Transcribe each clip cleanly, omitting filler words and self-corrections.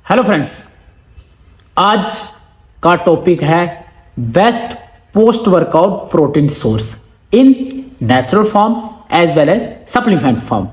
Hello friends, आज का topic है best post workout protein source in natural form as well as supplement form.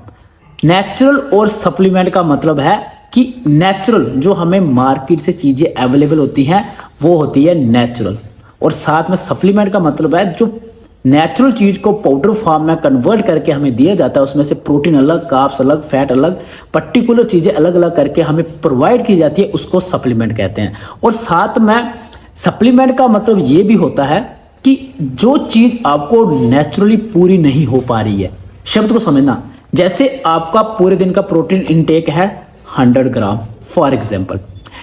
Natural और supplement का मतलब है कि नेचुरल जो हमें मार्केट से चीज़ें अवेलेबल होती हैं वो होती है नेचुरल, और साथ में सप्लीमेंट का मतलब है जो नेचुरल चीज़ को पाउडर फॉर्म में कन्वर्ट करके हमें दिया जाता है, उसमें से प्रोटीन अलग, कार्ब्स अलग, फैट अलग, पर्टिकुलर चीज़ें अलग अलग करके हमें प्रोवाइड की जाती है, उसको सप्लीमेंट कहते हैं। और साथ में सप्लीमेंट का मतलब ये भी होता है कि जो चीज़ आपको नेचुरली पूरी नहीं हो पा रही है, शब्द को समझना, जैसे आपका पूरे दिन का प्रोटीन इनटेक है 100 ग्राम फॉर एग्जाम्पल,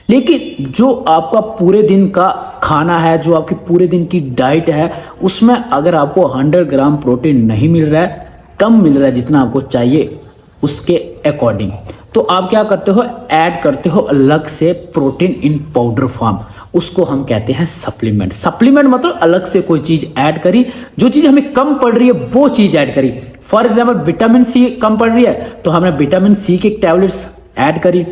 लेकिन जो आपका पूरे दिन का खाना है, जो आपकी पूरे दिन की डाइट है, उसमें अगर आपको 100 ग्राम प्रोटीन नहीं मिल रहा है, कम मिल रहा है जितना आपको चाहिए उसके अकॉर्डिंग, तो आप क्या करते हो, ऐड करते हो अलग से प्रोटीन इन पाउडर फॉर्म, उसको हम कहते हैं सप्लीमेंट। सप्लीमेंट मतलब अलग से कोई चीज़ ऐड करी, जो चीज़ हमें कम पड़ रही है वो चीज़ ऐड करी। फॉर एग्जाम्पल विटामिन सी कम पड़ रही है तो हमने विटामिन सी की टैबलेट्स ऐड करी,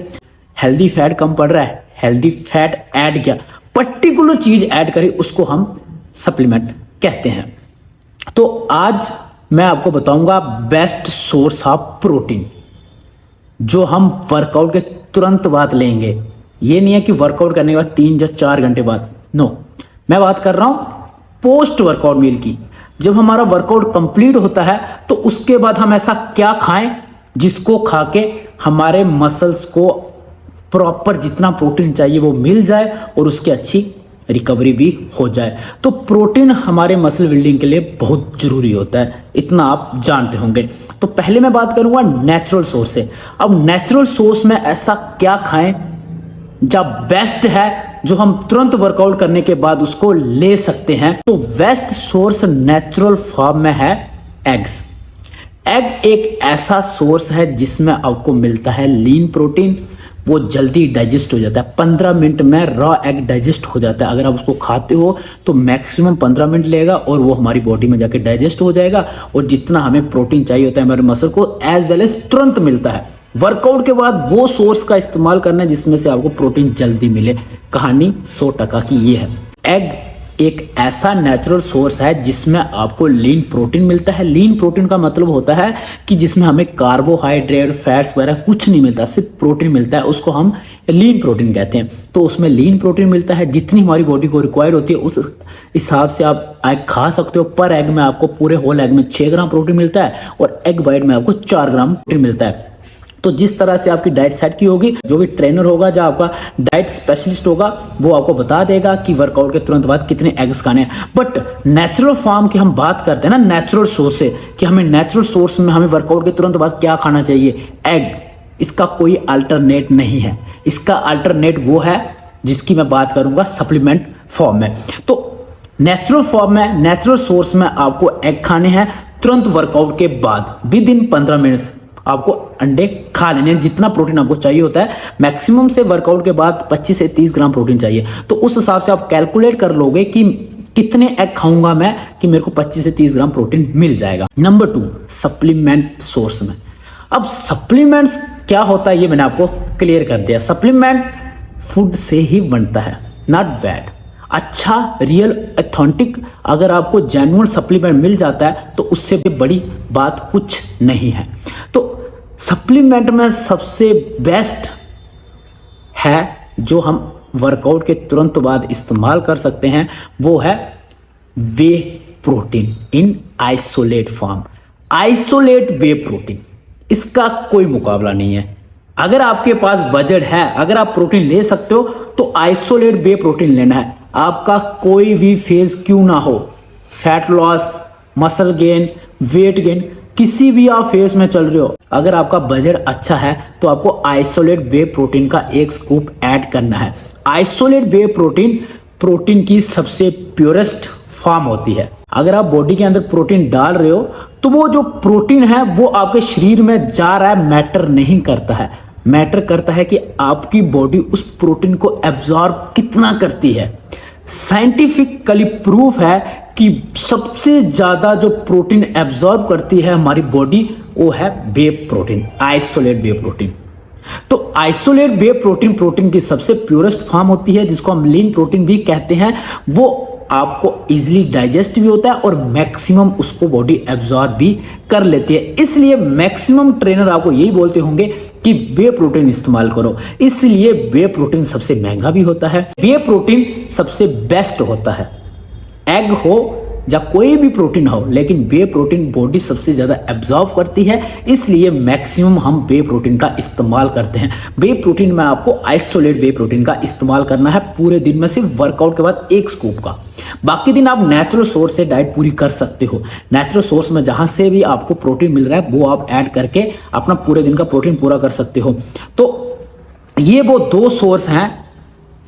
हेल्दी फैट कम पड़ रहा है, हेल्दी फैट ऐड किया, पर्टिकुलर चीज ऐड करी, उसको हम सप्लीमेंट कहते हैं। तो आज मैं आपको बताऊंगा बेस्ट सोर्स ऑफ प्रोटीन जो हम वर्कआउट के तुरंत बाद लेंगे। ये नहीं है कि वर्कआउट करने के बाद 3 या 4 घंटे बाद, नो, मैं बात कर रहा हूं पोस्ट वर्कआउट मील की। जब हमारा वर्कआउट कंप्लीट होता है तो उसके बाद हम ऐसा क्या खाएं जिसको खा के हमारे मसल्स को प्रॉपर जितना प्रोटीन चाहिए वो मिल जाए और उसकी अच्छी रिकवरी भी हो जाए। तो प्रोटीन हमारे मसल बिल्डिंग के लिए बहुत जरूरी होता है, इतना आप जानते होंगे। तो पहले मैं बात करूंगा नेचुरल सोर्स से। अब नेचुरल सोर्स में ऐसा क्या खाएं जब बेस्ट है, जो हम तुरंत वर्कआउट करने के बाद उसको ले सकते हैं। तो बेस्ट सोर्स नेचुरल फॉर्म में है एग्स। एग एक ऐसा सोर्स है जिसमें आपको मिलता है लीन प्रोटीन, वो जल्दी डाइजेस्ट हो जाता है, 15 मिनट में रॉ एग डाइजेस्ट हो जाता है। अगर आप उसको खाते हो तो मैक्सिमम 15 मिनट लेगा और वो हमारी बॉडी में जाके डाइजेस्ट हो जाएगा, और जितना हमें प्रोटीन चाहिए होता है हमारे मसल को एज वेल एज तुरंत मिलता है। वर्कआउट के बाद वो सोर्स का इस्तेमाल करना है जिसमें से आपको प्रोटीन जल्दी मिले। कहानी 100% की ये है। एग एक ऐसा नेचुरल सोर्स है जिसमें आपको लीन प्रोटीन मिलता है। लीन प्रोटीन का मतलब होता है कि जिसमें हमें कार्बोहाइड्रेट, फैट्स वगैरह कुछ नहीं मिलता, सिर्फ प्रोटीन मिलता है, उसको हम लीन प्रोटीन कहते हैं। तो उसमें लीन प्रोटीन मिलता है, जितनी हमारी बॉडी को रिक्वायर्ड होती है उस हिसाब से आप एग खा सकते हो। पर एग में आपको पूरे होल एग में 6 ग्राम प्रोटीन मिलता है और एग वाइट में आपको 4 ग्राम प्रोटीन मिलता है। तो जिस तरह से आपकी डाइट सेट की होगी, जो भी ट्रेनर होगा, जो आपका डाइट स्पेशलिस्ट होगा, वो आपको बता देगा कि वर्कआउट के तुरंत बाद कितने एग्स खाने हैं। बट नेचुरल फॉर्म की हम बात करते हैं ना, नेचुरल सोर्स से, कि हमें नेचुरल सोर्स में हमें वर्कआउट के तुरंत बाद क्या खाना चाहिए, एग। इसका कोई अल्टरनेट नहीं है। इसका अल्टरनेट वो है जिसकी मैं बात करूंगा सप्लीमेंट फॉर्म में। तो नेचुरल फॉर्म में, नेचुरल सोर्स में आपको एग खाने हैं तुरंत वर्कआउट के बाद, विद इन 15 मिनट्स आपको अंडे खा लेने हैं। जितना प्रोटीन आपको चाहिए होता है, मैक्सिमम से वर्कआउट के बाद 25 से 30 ग्राम प्रोटीन चाहिए, तो उस हिसाब से आप कैलकुलेट कर लोगे कि कितने एग खाऊंगा मैं कि मेरे को 25 से 30 ग्राम प्रोटीन मिल जाएगा। नंबर 2, सप्लीमेंट सोर्स में। अब सप्लीमेंट्स क्या होता है ये मैंने आपको क्लियर कर दिया। सप्लीमेंट फूड से ही बनता है, नॉट वैट। अच्छा, रियल, ऑथेंटिक अगर आपको जेन्युइन सप्लीमेंट मिल जाता है तो उससे भी बड़ी बात कुछ नहीं है। तो सप्लीमेंट में सबसे बेस्ट है जो हम वर्कआउट के तुरंत बाद इस्तेमाल कर सकते हैं, वो है whey protein in isolate form. Isolate whey protein, इसका कोई मुकाबला नहीं है। अगर आपके पास बजट है, अगर आप प्रोटीन ले सकते हो तो आइसोलेट वे प्रोटीन लेना है। आपका कोई भी फेज क्यों ना हो, fat loss, muscle gain, weight gain, किसी भी आप फेज में चल रहे हो, अगर आपका बजट अच्छा है तो आपको आइसोलेट वे प्रोटीन का 1 स्कूप ऐड करना है। आइसोलेट वे प्रोटीन प्रोटीन की सबसे प्योरेस्ट फॉर्म होती है। अगर आप बॉडी के अंदर प्रोटीन डाल रहे हो तो वो जो प्रोटीन है वो आपके शरीर में जा रहा है, मैटर नहीं करता है। मैटर करता है कि आपकी बॉडी उस प्रोटीन को एब्जॉर्ब कितना करती है। साइंटिफिकली प्रूफ है कि सबसे ज़्यादा जो प्रोटीन एब्जॉर्ब करती है हमारी बॉडी वो है whey protein, isolate whey protein. तो आइसोलेट वे प्रोटीन प्रोटीन की सबसे प्योरेस्ट फॉर्म होती है, जिसको हम लीन प्रोटीन भी कहते हैं। वो आपको इजीली डाइजेस्ट भी होता है और मैक्सिमम उसको बॉडी एब्जॉर्ब भी कर लेती है। इसलिए मैक्सिमम ट्रेनर आपको यही बोलते होंगे कि वे प्रोटीन इस्तेमाल करो। इसलिए वे प्रोटीन सबसे महंगा भी होता है, वे प्रोटीन सबसे बेस्ट होता है। एग हो या कोई भी प्रोटीन हो, लेकिन वे प्रोटीन बॉडी सबसे ज़्यादा एब्जॉर्व करती है, इसलिए मैक्सिमम हम वे प्रोटीन का इस्तेमाल करते हैं। वे प्रोटीन में आपको आइसोलेट वे प्रोटीन का इस्तेमाल करना है पूरे दिन में, सिर्फ वर्कआउट के बाद 1 स्कूप का। बाकी दिन आप नेचुरल सोर्स से डाइट पूरी कर सकते हो। नेचुरल सोर्स में जहाँ से भी आपको प्रोटीन मिल रहा है वो आप ऐड करके अपना पूरे दिन का प्रोटीन पूरा कर सकते हो। तो ये वो 2 सोर्स हैं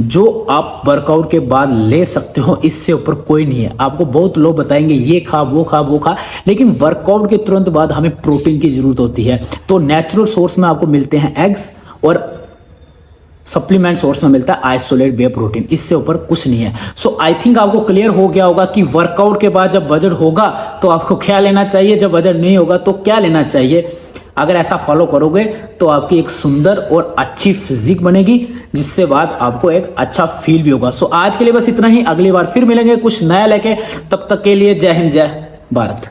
जो आप वर्कआउट के बाद ले सकते हो, इससे ऊपर कोई नहीं है। आपको बहुत लोग बताएंगे ये खा वो खा वो खा, लेकिन वर्कआउट के तुरंत बाद हमें प्रोटीन की जरूरत होती है। तो नेचुरल सोर्स में आपको मिलते हैं एग्स और सप्लीमेंट सोर्स में मिलता है आइसोलेट वे प्रोटीन, इससे ऊपर कुछ नहीं है। सो आई थिंक आपको क्लियर हो गया होगा कि वर्कआउट के बाद जब वजन होगा तो आपको क्या लेना चाहिए, जब वजन नहीं होगा तो क्या लेना चाहिए। अगर ऐसा फॉलो करोगे तो आपकी एक सुंदर और अच्छी फिजिक बनेगी, जिससे बाद आपको एक अच्छा फील भी होगा। सो आज के लिए बस इतना ही, अगली बार फिर मिलेंगे कुछ नया लेके। तब तक के लिए जय हिंद, जय भारत।